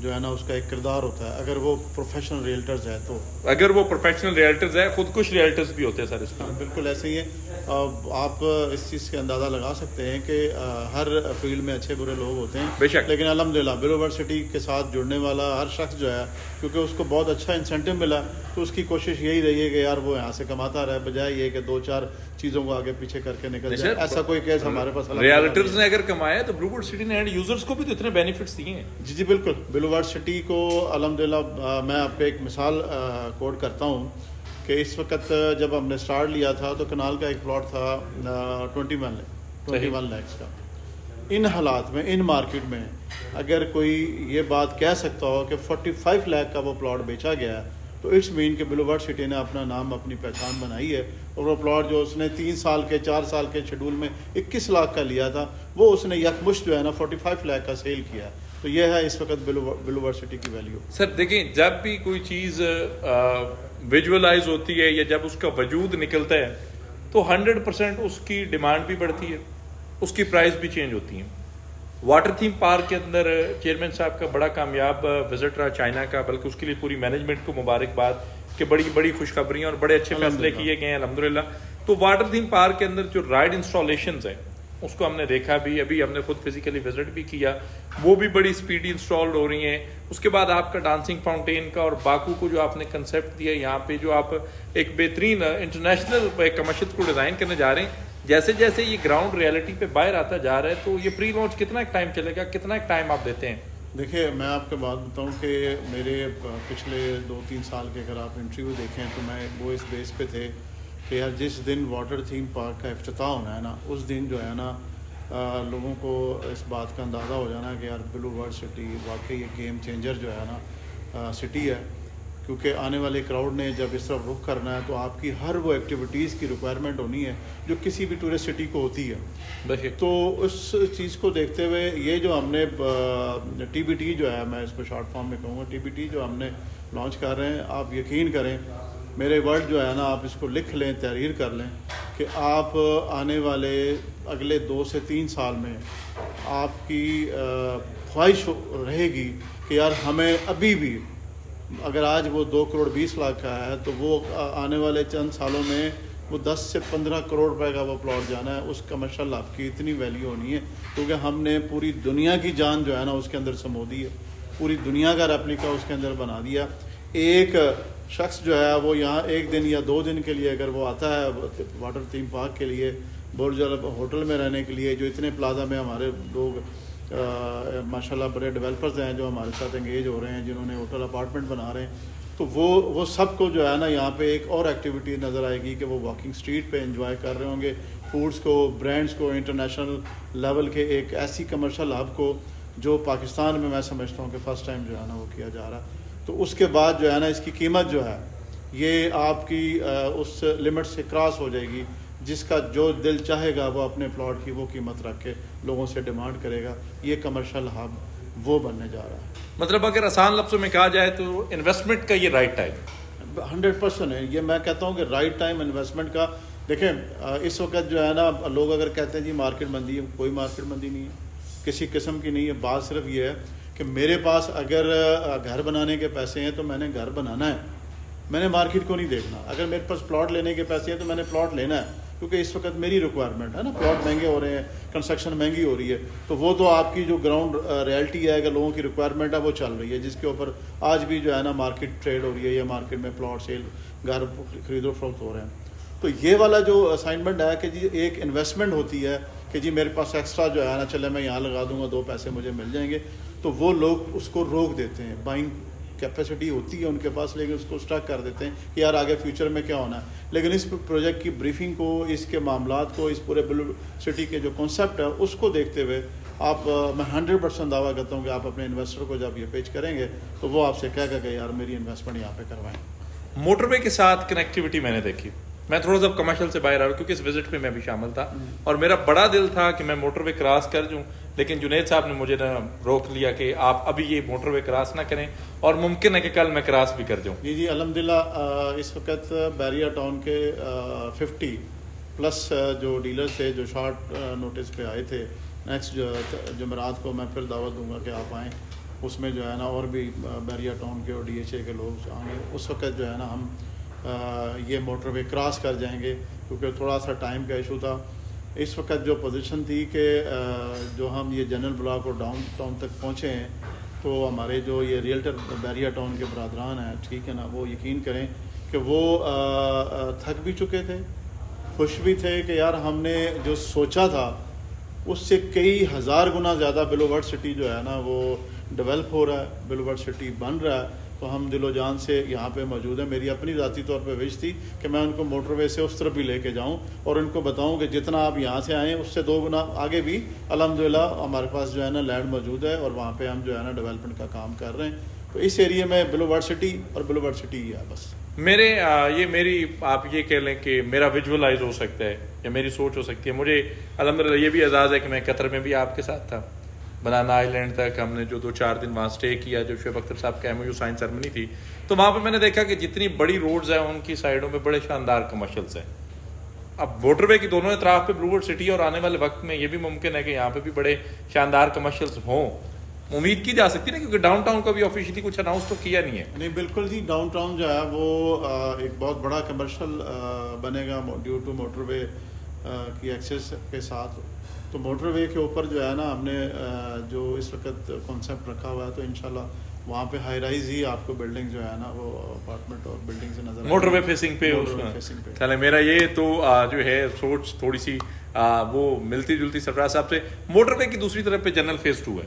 جو ہے نا اس کا ایک کردار ہوتا ہے، اگر وہ پروفیشنل ریئلٹرز ہے تو اگر وہ پروفیشنل ریئلٹرز ہے، خود کش ریئلٹرز بھی ہوتے ہیں سر اس میں. بالکل ایسے ہی ہے. آپ اس چیز کے اندازہ لگا سکتے ہیں کہ ہر فیلڈ میں اچھے برے لوگ ہوتے ہیں بے شک. لیکن الحمدللہ بلو سٹی کے ساتھ جڑنے والا ہر شخص جو ہے، کیونکہ اس کو بہت اچھا انسینٹو ملا، تو اس کی کوشش یہی رہی ہے کہ یار وہ یہاں سے کماتا رہے، بجائے یہ کہ 2-4 چیزوں کو آگے پیچھے کر کے نکل جائے. ایسا کوئی کیس ہمارے پاس ریئلٹرز نے اگر کمایا تو بلو برڈ سٹی نے اینڈ یوزرز کو بھی تو اتنے بینیفٹس دیے ہیں. جی بالکل. بلو سٹی کو الحمدللہ میں آپ کو ایک مثال کوٹ کرتا ہوں کہ اس وقت جب ہم نے سٹارٹ لیا تھا تو کنال کا ایک پلاٹ تھا 21 لیکس کا. ان حالات میں، ان مارکیٹ میں اگر کوئی یہ بات کہہ سکتا ہو کہ 45 لاکھ کا وہ پلاٹ بیچا گیا ہے تو اٹس مین کہ بلو سٹی نے اپنا نام، اپنی پہچان بنائی ہے. اور وہ پلاٹ جو اس نے 3 سال کے 4 سال کے شیڈول میں 21 لاکھ کا لیا تھا، وہ اس نے یکمشت جو ہے نا 45 لاکھ کا سیل کیا. تو یہ ہے اس وقت بلو سٹی کی ویلیو. سر دیکھیں، جب بھی کوئی چیز ویژولائز ہوتی ہے یا جب اس کا وجود نکلتا ہے تو 100% اس کی ڈیمانڈ بھی بڑھتی ہے، اس کی پرائز بھی چینج ہوتی ہیں. واٹر تھیم پارک کے اندر چیئرمین صاحب کا بڑا کامیاب وزٹ رہا چائنا کا، بلکہ اس کے لیے پوری مینجمنٹ کو مبارکباد کہ بڑی بڑی خوشخبریاں اور بڑے اچھے فیصلے کیے گئے ہیں الحمدللہ. تو واٹر تھیم پارک کے اندر جو رائڈ انسٹالیشنز ہیں اس کو ہم نے دیکھا بھی، ابھی ہم نے خود فزیکلی وزٹ بھی کیا، وہ بھی بڑی سپیڈی انسٹالڈ ہو رہی ہیں. اس کے بعد آپ کا ڈانسنگ فاؤنٹین کا اور باکو کو جو آپ نے کنسیپٹ دیا، یہاں پہ جو آپ ایک بہترین انٹرنیشنل کمرشل کو ڈیزائن کرنے جا رہے ہیں، جیسے جیسے یہ گراؤنڈ ریئلٹی پہ باہر آتا جا رہا ہے تو یہ پری لانچ کتنا ایک ٹائم چلے گا، کتنا ایک ٹائم آپ دیتے ہیں؟ دیکھیں میں آپ کو بات بتاؤں کہ میرے پچھلے 2-3 سال کے اگر آپ انٹرویو دیکھیں تو میں وہ اس بیس پہ تھے کہ یار جس دن واٹر تھیم پارک کا افتتاح ہونا ہے نا، اس دن جو ہے نا لوگوں کو اس بات کا اندازہ ہو جانا کہ یار بلو سٹی واقعی ایک گیم چینجر جو ہے نا سٹی ہے. کیونکہ آنے والے کراؤڈ نے جب اس طرف رخ کرنا ہے تو آپ کی ہر وہ ایکٹیویٹیز کی ریکوائرمنٹ ہونی ہے جو کسی بھی ٹورسٹ سٹی کو ہوتی ہے. تو اس چیز کو دیکھتے ہوئے یہ جو ہم نے ٹی بی ٹی جو ہے، میں اس کو شارٹ فارم میں کہوں گا، ٹی بی ٹی جو ہم نے لانچ کر رہے ہیں، آپ یقین کریں، میرے ورڈ جو ہے نا آپ اس کو لکھ لیں، تحریر کر لیں کہ آپ آنے والے اگلے 2 سے 3 سال میں آپ کی خواہش رہے گی کہ یار ہمیں ابھی بھی، اگر آج وہ 2 کروڑ 20 لاکھ کا ہے تو وہ آنے والے چند سالوں میں وہ 10 سے 15 کروڑ روپے کا وہ پلاٹ جانا ہے. اس کا ماشاءاللہ آپ کی اتنی ویلیو ہونی ہے کیونکہ ہم نے پوری دنیا کی جان جو ہے نا اس کے اندر سمو دی ہے، پوری دنیا کا ریپلیکا اس کے اندر بنا دیا. ایک شخص جو ہے وہ یہاں 1 دن یا 2 دن کے لیے اگر وہ آتا ہے واٹر تھیم پارک کے لیے، برج ہوٹل میں رہنے کے لیے، جو اتنے پلازا میں ہمارے لوگ ماشاءاللہ بڑے ڈیولپرز ہیں جو ہمارے ساتھ انگیج ہو رہے ہیں، جنہوں نے ہوٹل اپارٹمنٹ بنا رہے ہیں، تو وہ سب کو جو ہے نا یہاں پہ ایک اور ایکٹیویٹی نظر آئے گی کہ وہ واکنگ اسٹریٹ پہ انجوائے کر رہے ہوں گے فوڈس کو، برانڈس کو، انٹرنیشنل لیول کے ایک ایسی کمرشل ہب کو جو پاکستان میں سمجھتا ہوں کہ فرسٹ ٹائم جو ہے نا وہ کیا جا رہا. تو اس کے بعد جو ہے نا اس کی قیمت جو ہے یہ آپ کی اس لمٹ سے کراس ہو جائے گی، جس کا جو دل چاہے گا وہ اپنے پلاٹ کی وہ قیمت رکھ کے لوگوں سے ڈیمانڈ کرے گا. یہ کمرشل ہب وہ بننے جا رہا ہے. مطلب اگر آسان لفظوں میں کہا جائے تو انویسٹمنٹ کا یہ رائٹ ٹائم 100% ہے. یہ میں کہتا ہوں کہ رائٹ ٹائم انویسٹمنٹ کا. دیکھیں اس وقت جو ہے نا لوگ اگر کہتے ہیں جی مارکیٹ مندی ہے، کوئی مارکیٹ مندی نہیں ہے، کسی قسم کی نہیں ہے. بات صرف یہ ہے کہ میرے پاس اگر گھر بنانے کے پیسے ہیں تو میں نے گھر بنانا ہے، میں نے مارکیٹ کو نہیں دیکھنا. اگر میرے پاس پلاٹ لینے کے پیسے ہیں تو میں نے پلاٹ لینا ہے، کیونکہ اس وقت میری ریکوائرمنٹ ہے نا. پلاٹ مہنگے ہو رہے ہیں، کنسٹرکشن مہنگی ہو رہی ہے، تو وہ تو آپ کی جو گراؤنڈ ریئلٹی ہے کہ لوگوں کی ریکوائرمنٹ ہے وہ چل رہی ہے، جس کے اوپر آج بھی جو ہے نا مارکیٹ ٹریڈ ہو رہی ہے یا مارکیٹ میں پلاٹ سیل، گھر خرید و فروخت ہو رہے ہیں. تو یہ والا جو اسائنمنٹ ہے کہ جی ایک انویسٹمنٹ ہوتی ہے کہ جی میرے پاس ایکسٹرا جو ہے نا چلے میں یہاں لگا دوں گا، 2 پیسے مجھے مل جائیں گے، تو وہ لوگ اس کو روک دیتے ہیں. بائنگ کیپیسٹی ہوتی ہے ان کے پاس لیکن اس کو اسٹک کر دیتے ہیں کہ یار آگے فیوچر میں کیا ہونا ہے. لیکن اس پروجیکٹ کی بریفنگ کو، اس کے معاملات کو، اس پورے بلو سٹی کے جو کانسیپٹ ہے اس کو دیکھتے ہوئے آپ، میں 100% دعویٰ کرتا ہوں کہ آپ اپنے انویسٹر کو جب یہ پیچ کریں گے تو وہ آپ سے کہے گا کہ یار میری انویسٹمنٹ یہاں پہ کروائیں. موٹر وے کے ساتھ کنیکٹیوٹی میں نے دیکھی. میں تھوڑا سا کمرشل سے باہر آ رہا ہوں کیونکہ اس وزٹ میں بھی شامل تھا اور میرا بڑا دل تھا کہ میں موٹر وے کراس کر جوں، لیکن جنید صاحب نے مجھے روک لیا کہ آپ ابھی یہ موٹر وے کراس نہ کریں اور ممکن ہے کہ کل میں کراس بھی کر جاؤں. جی الحمدللہ اس وقت بیریا ٹاؤن کے 50+ جو ڈیلرز تھے جو شارٹ نوٹس پہ آئے تھے، نیکسٹ جمعرات کو میں پھر دعوت دوں گا کہ آپ آئیں. اس میں جو ہے نا اور بھی بحریہ ٹاؤن کے اور DHA کے لوگ آئیں گے. اس وقت جو ہے نا ہم یہ موٹر وے کراس کر جائیں گے کیونکہ تھوڑا سا ٹائم کا ایشو تھا. اس وقت جو پوزیشن تھی کہ جو ہم یہ جنرل بلاک اور ڈاؤن ٹاؤن تک پہنچے ہیں تو ہمارے جو یہ ریئلٹر بحریہ ٹاؤن کے برادران ہیں ٹھیک ہے نا, وہ یقین کریں کہ وہ تھک بھی چکے تھے, خوش بھی تھے کہ یار ہم نے جو سوچا تھا اس سے کئی ہزار گنا زیادہ بلو ورلڈ سٹی جو ہے نا وہ ڈیولپ ہو رہا ہے, بلو ورلڈ سٹی بن رہا ہے. تو ہم دل و جان سے یہاں پہ موجود ہیں. میری اپنی ذاتی طور پہ وش تھی کہ میں ان کو موٹر وے سے اس طرف بھی لے کے جاؤں اور ان کو بتاؤں کہ جتنا آپ یہاں سے آئیں اس سے 2 گنا آگے بھی الحمدللہ ہمارے پاس جو ہے نا لینڈ موجود ہے اور وہاں پہ ہم جو ہے نا ڈیولپمنٹ کا کام کر رہے ہیں. تو اس ایریے میں بلو ورلڈ سٹی اور بلو ورلڈ سٹی ہی ہے بس. میری آپ یہ کہہ لیں کہ میرا ویژولائز ہو سکتا ہے یا میری سوچ ہو سکتی ہے. مجھے الحمدللہ یہ بھی اعزاز ہے کہ میں قطر میں بھی آپ کے ساتھ تھا. بنانا آئی لینڈ تک ہم نے جو 2-4 دن وہاں سٹے کیا, جو شعیب اختر صاحب کا MOU سائن سرمنی تھی, تو وہاں پہ میں نے دیکھا کہ جتنی بڑی روڈز ہیں ان کی سائڈوں میں بڑے شاندار کمرشلز ہیں. اب موٹر وے کی دونوں اطراف پہ بلو ورلڈ سٹی اور آنے والے وقت میں یہ بھی ممکن ہے کہ یہاں پہ بھی بڑے شاندار کمرشلز ہوں. امید کی جا سکتی ہے نا, کیونکہ ڈاؤن ٹاؤن کو بھی آفیشلی کچھ اناؤنس تو کیا نہیں ہے. نہیں بالکل جی, ڈاؤن ٹاؤن جو ہے وہ ایک بہت بڑا کمرشل بنے گا ڈیو ٹو موٹر وے کی ایکسیس کے ساتھ. تو موٹر وے کے اوپر جو ہے نا ہم نے جو اس وقت کانسیپٹ رکھا ہوا ہے تو انشاءاللہ وہاں پہ ہائی رائز ہی آپ کو بلڈنگ جو ہے نا وہ اپارٹمنٹ اور بلڈنگ سے نظر موٹر وے فیسنگ پہ. چلے میرا یہ تو جو ہے سوچ تھوڑی سی وہ ملتی جلتی سرفراز صاحب سے. موٹر وے کی دوسری طرف پہ جنرل فیز 2 ہے.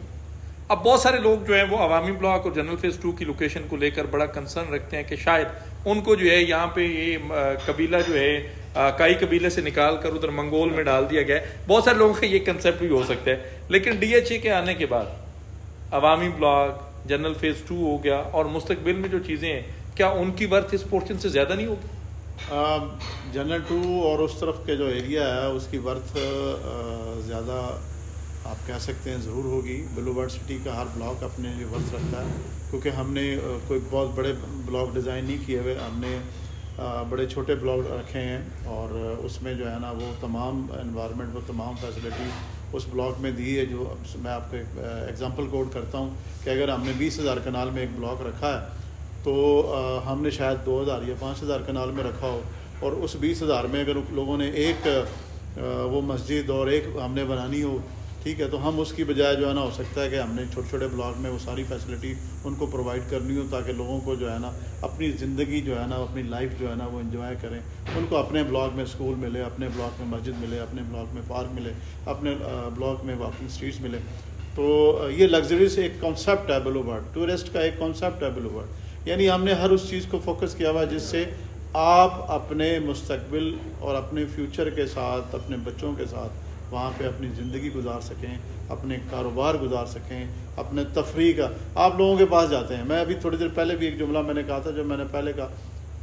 اب بہت سارے لوگ جو ہیں وہ عوامی بلاک اور جنرل فیز 2 کی لوکیشن کو لے کر بڑا کنسرن رکھتے ہیں کہ شاید ان کو جو ہے یہاں پہ یہ قبیلہ جو ہے کئی قبیلے سے نکال کر ادھر منگول میں ڈال دیا گیا ہے. بہت سارے لوگوں کا یہ کنسیپٹ بھی ہو سکتا ہے, لیکن DHA کے آنے کے بعد عوامی بلاک جنرل فیز 2 ہو گیا اور مستقبل میں جو چیزیں ہیں کیا ان کی ورتھ اس پورشن سے زیادہ نہیں ہوگی؟ جنرل 2 اور اس طرف کے جو ایریا ہے اس کی ورتھ زیادہ آپ کہہ سکتے ہیں ضرور ہوگی. بلو ورلڈ سٹی کا ہر بلاک اپنے لیے ورتھ رکھتا ہے کیونکہ ہم نے کوئی بہت بڑے بلاک ڈیزائن نہیں کیے ہوئے, ہم نے بڑے چھوٹے بلاک رکھے ہیں اور اس میں جو ہے نا وہ تمام انوائرمنٹ وہ تمام فیسلٹی اس بلاک میں دی ہے. جو میں آپ کو ایک ایگزامپل کوٹ کرتا ہوں کہ اگر ہم نے 20,000 کنال میں ایک بلاک رکھا ہے تو ہم نے شاید 2,000 یا 5,000 کنال میں رکھا ہو اور اس 20,000 میں اگر لوگوں نے ایک وہ مسجد اور ایک ہم نے بنانی ہو ٹھیک ہے, تو ہم اس کی بجائے جو ہے نا ہو سکتا ہے کہ ہم نے چھوٹے چھوٹے بلاک میں وہ ساری فیسلٹی ان کو پرووائڈ کرنی ہو تاکہ لوگوں کو جو ہے نا اپنی زندگی جو ہے نا اپنی لائف جو ہے نا وہ انجوائے کریں. ان کو اپنے بلاک میں اسکول ملے, اپنے بلاک میں مسجد ملے, اپنے بلاک میں پارک ملے, اپنے بلاک میں واکنگ اسٹریٹس ملے. تو یہ لگژری سے ایک کانسیپٹ ہے بلو ورلڈ, ٹورسٹ کا ایک کانسیپٹ ہے بلو ورلڈ. یعنی ہم نے ہر اس چیز کو فوکس کیا ہوا جس سے آپ اپنے مستقبل اور اپنے فیوچر کے ساتھ اپنے بچوں کے ساتھ وہاں پہ اپنی زندگی گزار سکیں, اپنے کاروبار گزار سکیں, اپنے تفریح کا. آپ لوگوں کے پاس جاتے ہیں, میں ابھی تھوڑی دیر پہلے بھی ایک جملہ میں نے کہا تھا, جب میں نے پہلے کہا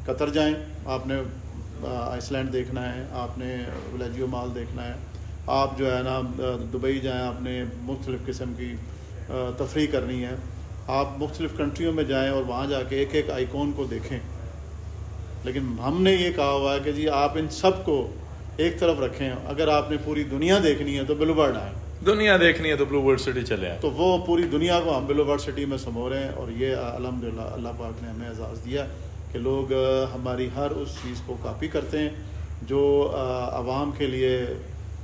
قطر جائیں, آپ نے آئس لینڈ دیکھنا ہے, آپ نے ولیجیو مال دیکھنا ہے, آپ جو ہے نا دبئی جائیں, آپ نے مختلف قسم کی تفریح کرنی ہے, آپ مختلف کنٹریوں میں جائیں اور وہاں جا کے ایک ایک آئیکن کو دیکھیں. لیکن ہم نے یہ کہا ہوا ہے کہ جی آپ ان سب کو ایک طرف رکھیں, اگر آپ نے پوری دنیا دیکھنی ہے تو بلو ورلڈ آئیں, دنیا دیکھنی ہے تو بلو ورلڈ سٹی چلے آئیں. تو وہ پوری دنیا کو ہم بلو ورلڈ سٹی میں سمو رہے ہیں. اور یہ الحمدللہ اللہ پاک نے ہمیں اعزاز دیا کہ لوگ ہماری ہر اس چیز کو کاپی کرتے ہیں جو عوام کے لیے,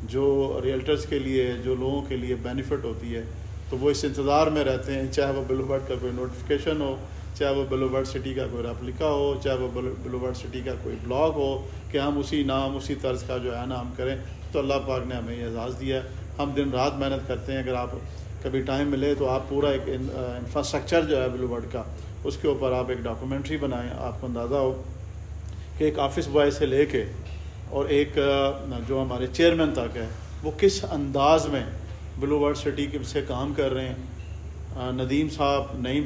جو ریئلٹرز کے لیے, جو لوگوں کے لیے بینیفٹ ہوتی ہے. تو وہ اس انتظار میں رہتے ہیں, چاہے وہ بلو ورلڈ کا کوئی نوٹیفیکیشن ہو, چاہے وہ بلو ورلڈ سٹی کا کوئی ریپلیکا ہو, چاہے وہ بلو ورلڈ سٹی کا کوئی بلاگ ہو, کہ ہم اسی نام اسی طرز کا جو ہے نا ہم کریں. تو اللہ پاک نے ہمیں یہ اعزاز دیا ہے. ہم دن رات محنت کرتے ہیں. اگر آپ کبھی ٹائم ملے تو آپ پورا ایک انفراسٹرکچر جو ہے بلو ورلڈ کا, اس کے اوپر آپ ایک ڈاکومنٹری بنائیں. آپ کو اندازہ ہو کہ ایک آفس بوائے سے لے کے اور ایک جو ہمارے چیئرمین تک ہے وہ کس انداز میں بلو ورلڈ سٹی سے کام کر رہے ہیں. نعیم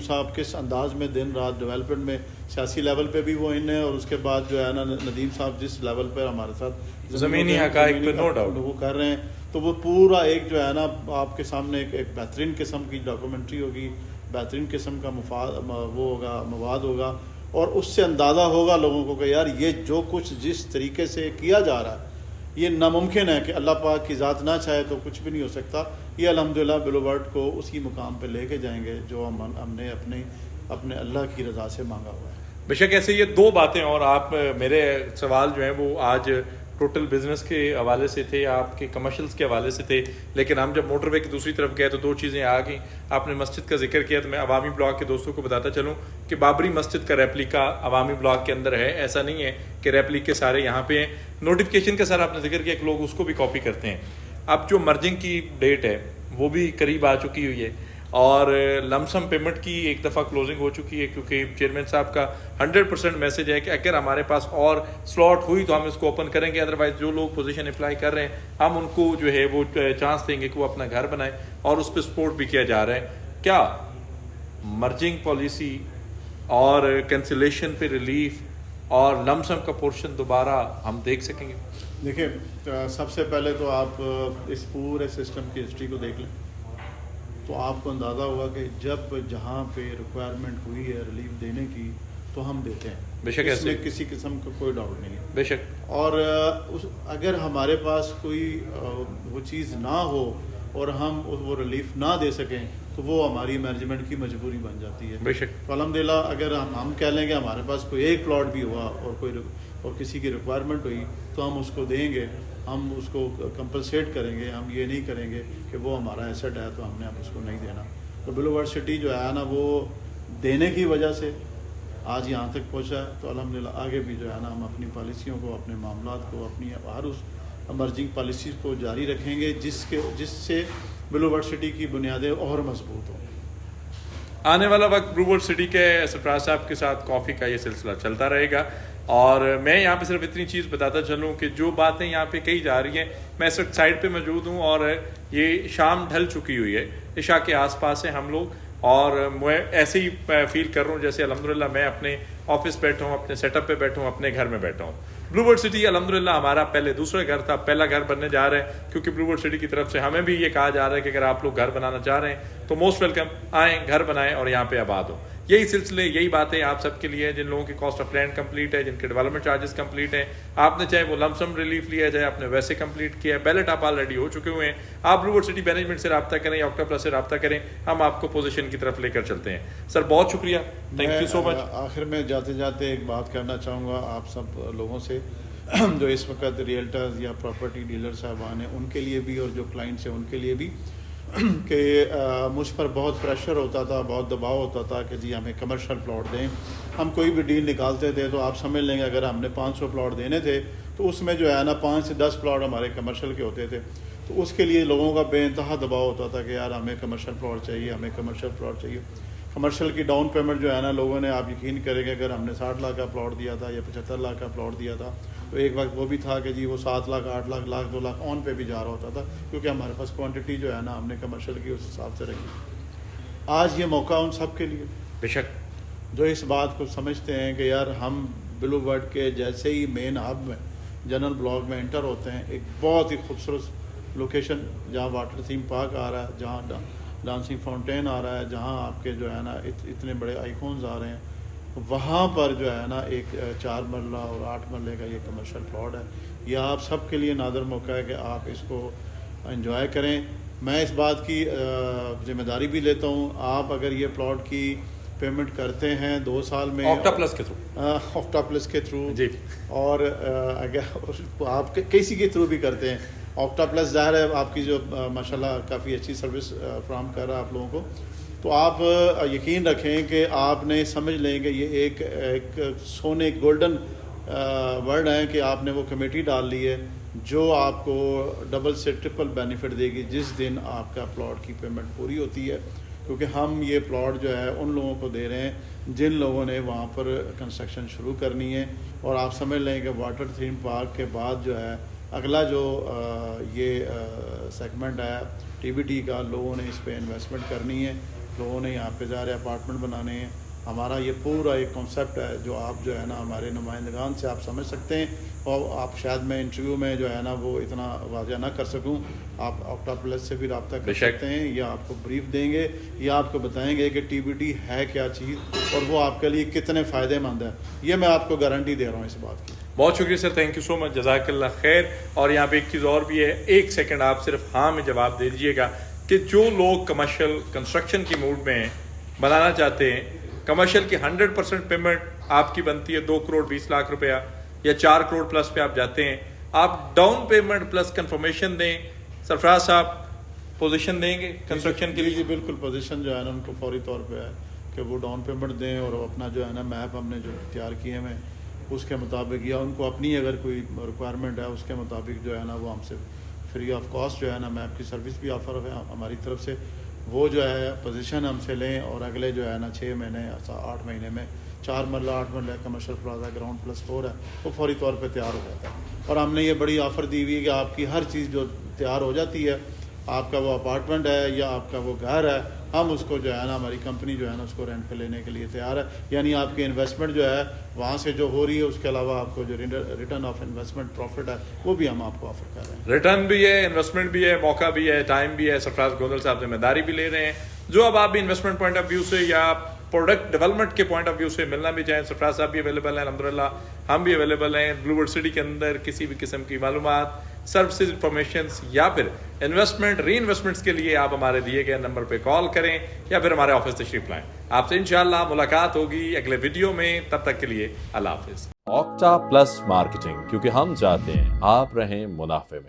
صاحب کس انداز میں دن رات ڈیولپمنٹ میں سیاسی لیول پہ بھی وہ ان ہیں, اور اس کے بعد جو ہے نا ندیم صاحب جس لیول پر ہمارے ساتھ زمینی حقائق پہ نو ڈاؤٹ وہ کر رہے ہیں. تو وہ پورا ایک جو ہے نا آپ کے سامنے ایک بہترین قسم کی ڈاکومنٹری ہوگی, بہترین قسم کا وہ ہوگا, مواد ہوگا, اور اس سے اندازہ ہوگا لوگوں کو کہ یار یہ جو کچھ جس طریقے سے کیا جا رہا ہے یہ ناممکن ہے کہ اللہ پاک کی ذات نہ چاہے تو کچھ بھی نہیں ہو سکتا. یہ الحمدللہ بلو ورڈ کو اسی مقام پہ لے کے جائیں گے جو ہم نے اپنے اللہ کی رضا سے مانگا ہوا ہے. بے شک ایسے یہ دو باتیں. اور آپ میرے سوال جو ہیں وہ آج ٹوٹل بزنس کے حوالے سے تھے, آپ کے کمرشلز کے حوالے سے تھے, لیکن ہم جب موٹر وے کی دوسری طرف گئے تو دو چیزیں آ گئیں. آپ نے مسجد کا ذکر کیا تو میں عوامی بلاک کے دوستوں کو بتاتا چلوں کہ بابری مسجد کا ریپلیکا عوامی بلاک کے اندر ہے. ایسا نہیں ہے کہ ریپلیکے سارے یہاں پہ ہیں. نوٹیفیکیشن کا سر آپ نے ذکر کیا کہ لوگ اس کو بھی کاپی کرتے ہیں. اب جو مرجنگ کی ڈیٹ ہے وہ بھی قریب آ چکی ہوئی ہے اور لمسم پیمنٹ کی ایک دفعہ کلوزنگ ہو چکی ہے, کیونکہ چیئرمین صاحب کا 100% میسج ہے کہ اگر ہمارے پاس اور سلاٹ ہوئی تو ہم اس کو اوپن کریں گے, ادروائز جو لوگ پوزیشن اپلائی کر رہے ہیں ہم ان کو جو ہے وہ چانس دیں گے کہ وہ اپنا گھر بنائیں, اور اس پہ سپورٹ بھی کیا جا رہا ہے. کیا مرجنگ پالیسی اور کینسلیشن پہ ریلیف اور لمسم کا پورشن دوبارہ ہم دیکھ سکیں گے؟ دیکھیں, سب سے پہلے تو آپ اس پورے سسٹم کی ہسٹری کو دیکھ لیں تو آپ کو اندازہ ہوا کہ جب جہاں پہ ریکوائرمنٹ ہوئی ہے ریلیف دینے کی تو ہم دیتے ہیں. بے شک اس میں کسی قسم کا کوئی ڈاؤٹ نہیں ہے. بے شک. اور اگر ہمارے پاس کوئی وہ چیز نہ ہو اور ہم وہ ریلیف نہ دے سکیں تو وہ ہماری مینجمنٹ کی مجبوری بن جاتی ہے. بے شک. تو الحمدللہ اگر ہم کہہ لیں کہ ہمارے پاس کوئی ایک پلاٹ بھی ہوا اور کسی کی ریکوائرمنٹ ہوئی تو ہم اس کو دیں گے, ہم اس کو کمپنسیٹ کریں گے. ہم یہ نہیں کریں گے کہ وہ ہمارا ایسٹ ہے تو ہم نے اب اس کو نہیں دینا. تو بلو ورڈ سٹی جو ہے نا وہ دینے کی وجہ سے آج یہاں تک پہنچا ہے. تو الحمدللہ آگے بھی جو ہے نا ہم اپنی پالیسیوں کو, اپنے معاملات کو, اپنی ہر اس امرجنگ پالیسیز کو جاری رکھیں گے جس سے بلو ورڈ سٹی کی بنیادیں اور مضبوط ہوں. آنے والا وقت بلو ورڈ سٹی کے سرفراز صاحب کے ساتھ کافی کا یہ سلسلہ چلتا رہے گا. اور میں یہاں پہ صرف اتنی چیز بتاتا چلوں کہ جو باتیں یہاں پہ کہی جا رہی ہیں, میں اس وقت سائڈ پہ موجود ہوں اور یہ شام ڈھل چکی ہوئی ہے, عشاء کے آس پاس ہیں ہم لوگ, اور میں ایسے ہی فیل کر رہا ہوں جیسے الحمدللہ میں اپنے آفس بیٹھا ہوں, اپنے سیٹ اپ پہ بیٹھا ہوں, اپنے گھر میں بیٹھا ہوں. بلو ورڈ سٹی الحمدللہ ہمارا پہلے دوسرا گھر تھا, پہلا گھر بننے جا رہا ہے, کیونکہ بلو ورڈ سٹی کی طرف سے ہمیں بھی یہ کہا جا رہا ہے کہ اگر آپ لوگ گھر بنانا چاہ رہے ہیں تو موسٹ ویلکم, آئیں گھر بنائیں اور یہاں پہ آباد ہو. یہی سلسلے, یہی باتیں آپ سب کے لیے جن لوگوں کی کاسٹ آف لینڈ کمپلیٹ ہے, جن کے ڈیولپمنٹ چارجز کمپلیٹ ہیں, آپ نے چاہے وہ لمسم ریلیف لیا جائے, آپ نے ویسے کمپلیٹ کیا ہے, بیلٹ آپ آلریڈی ہو چکے ہوئے ہیں, آپ بلو ورڈ سٹی مینجمنٹ سے رابطہ کریں یا آکٹا پلس سے رابطہ کریں, ہم آپ کو پوزیشن کی طرف لے کر چلتے ہیں. سر بہت شکریہ, تھینک یو سو مچ. آخر میں جاتے جاتے ایک بات کرنا چاہوں گا آپ سب لوگوں سے جو اس وقت ریئلٹرز یا پراپرٹی ڈیلر صاحبان ہیں ان کے لیے بھی اور جو کلائنٹس ہیں ان کے لیے بھی, کہ مجھ پر بہت پریشر ہوتا تھا, بہت دباؤ ہوتا تھا کہ جی ہمیں کمرشل پلاٹ دیں. ہم کوئی بھی ڈیل نکالتے تھے تو آپ سمجھ لیں گے اگر ہم نے 500 پلاٹ دینے تھے تو اس میں جو ہے نا 5 سے 10 پلاٹ ہمارے کمرشل کے ہوتے تھے. تو اس کے لیے لوگوں کا بے انتہا دباؤ ہوتا تھا کہ یار ہمیں کمرشل پلاٹ چاہیے, ہمیں کمرشل پلاٹ چاہیے. کمرشل کی ڈاؤن پیمنٹ جو ہے نا لوگوں نے, آپ یقین کریں کہ اگر ہم نے 60 لاکھ کا پلاٹ دیا تھا یا 75 لاکھ کا پلاٹ دیا تھا تو ایک وقت وہ بھی تھا کہ جی وہ 7 لاکھ 8 لاکھ 2 لاکھ آن پہ بھی جا رہا ہوتا تھا, کیونکہ ہمارے پاس کوانٹٹی جو ہے نا ہم نے کمرشل کی اس حساب سے رکھی. آج یہ موقع ان سب کے لیے بے شک جو اس بات کو سمجھتے ہیں کہ یار ہم بلو ورڈ کے جیسے ہی مین ہب میں جنرل بلاک میں انٹر ہوتے ہیں, ایک بہت ہی خوبصورت لوکیشن جہاں واٹر تھیم پارک آ رہا ہے, جہاں ڈانسنگ فاؤنٹین آ رہا ہے, جہاں آپ کے جو ہے نا اتنے بڑے آئیکونز آ رہے ہیں, وہاں پر جو ہے نا ایک 4 مرلہ اور 8 مرلے کا یہ کمرشل پلاٹ ہے. یہ آپ سب کے لیے نادر موقع ہے کہ آپ اس کو انجوائے کریں. میں اس بات کی ذمہ داری بھی لیتا ہوں, آپ اگر یہ پلاٹ کی پیمنٹ کرتے ہیں 2 سال میں آکٹا پلس کے تھرو, آکٹا پلس کے تھرو جی, اور اگر آپ کسی کے تھرو بھی کرتے ہیں, آکٹا پلس ظاہر ہے آپ کی جو ماشاءاللہ کافی اچھی سروس فراہم کر رہا ہے آپ لوگوں کو, تو آپ یقین رکھیں کہ آپ نے سمجھ لیں کہ یہ ایک سونے گولڈن ورڈ ہے کہ آپ نے وہ کمیٹی ڈال لی ہے جو آپ کو ڈبل سے ٹرپل بینیفٹ دے گی جس دن آپ کا پلاٹ کی پیمنٹ پوری ہوتی ہے. کیونکہ ہم یہ پلاٹ جو ہے ان لوگوں کو دے رہے ہیں جن لوگوں نے وہاں پر کنسٹرکشن شروع کرنی ہے. اور آپ سمجھ لیں کہ واٹر تھیم پارک کے بعد جو ہے اگلا جو یہ سیگمنٹ ہے ٹی بی ٹی کا, لوگوں نے اس پہ انویسٹمنٹ کرنی ہے, لوگوں نے یہاں پہ ظاہر اپارٹمنٹ بنانے ہیں. ہمارا یہ پورا ایک کانسیپٹ ہے جو آپ جو ہے نا ہمارے نمائندگان سے آپ سمجھ سکتے ہیں, اور آپ شاید میں انٹرویو میں جو ہے نا وہ اتنا واضح نہ کر سکوں. آپ آکٹا پلس سے بھی رابطہ کر سکتے ہیں, یا آپ کو بریف دیں گے, یا آپ کو بتائیں گے کہ ٹی بی ٹی ہے کیا چیز اور وہ آپ کے لیے کتنے فائدے مند ہے. یہ میں آپ کو گارنٹی دے رہا ہوں اس بات کی. بہت شکریہ سر, تھینک یو سو مچ, جزاک اللہ خیر. اور یہاں پہ ایک چیز اور بھی ہے, 1 سیکنڈ آپ صرف ہاں میں جواب دے دیجیے گا کہ جو لوگ کمرشل کنسٹرکشن کی موڈ میں ہیں, بنانا چاہتے ہیں, کمرشل کی 100% پیمنٹ آپ کی بنتی ہے 2 کروڑ 20 لاکھ روپیہ یا 4 کروڑ پلس پہ آپ جاتے ہیں, آپ ڈاؤن پیمنٹ پلس کنفرمیشن دیں. سرفراز صاحب پوزیشن دیں گے کنسٹرکشن کے لیے؟ جی بالکل, پوزیشن جو ہے نا ان کو فوری طور پہ ہے کہ وہ ڈاؤن پیمنٹ دیں اور اپنا جو ہے نا میپ ہم نے جو تیار کیے ہیں اس کے مطابق, یا ان کو اپنی اگر کوئی ریکوائرمنٹ ہے اس کے مطابق جو ہے نا وہ ہم سے فری آف کاسٹ جو ہے نا میپ کی سروس بھی آفر ہے ہماری طرف سے, وہ جو ہے پوزیشن ہم سے لیں اور اگلے جو ہے نا 6 مہینے 8 مہینے میں 4 مرلہ 8 مرلہ کمرشل پلازا گراؤنڈ پلس 4 ہے وہ فوری طور پہ تیار ہو جاتا ہے. اور ہم نے یہ بڑی آفر دی ہوئی ہے کہ آپ کی ہر چیز جو تیار ہو جاتی ہے, آپ کا وہ اپارٹمنٹ ہے یا آپ کا وہ گھر ہے, ہم اس کو جو ہے نا ہماری کمپنی جو ہے نا اس کو رینٹ پہ لینے کے لیے تیار ہے. یعنی آپ کی انویسٹمنٹ جو ہے وہاں سے جو ہو رہی ہے, اس کے علاوہ آپ کو جو ریٹرن آف انویسٹمنٹ پروفٹ ہے وہ بھی ہم آپ کو آفر کر رہے ہیں. ریٹرن بھی ہے, انویسٹمنٹ بھی ہے, موقع بھی ہے, ٹائم بھی ہے. سرفراز گوندل صاحب ذمہ داری بھی لے رہے ہیں. جو اب آپ بھی انویسٹمنٹ پوائنٹ آف ویو سے یا پروڈکٹ ڈیولپمنٹ کے پوائنٹ آف ویو سے ملنا بھی چاہیں, سرفراز صاحب بھی اویلیبل ہیں, الحمدللہ ہم بھی اویلیبل ہیں. بلو ورڈ سٹی کے اندر کسی بھی قسم کی معلومات, سروسز, انفارمیشنس یا پھر انویسٹمنٹ ری انویسٹمنٹس کے لیے آپ ہمارے دیے گئے نمبر پہ کال کریں یا پھر ہمارے آفس تشریف لائیں. آپ سے انشاءاللہ ملاقات ہوگی اگلے ویڈیو میں. تب تک کے لیے اللہ حافظ. اوکٹا پلس مارکیٹنگ, کیونکہ ہم چاہتے ہیں آپ رہیں منافع میں.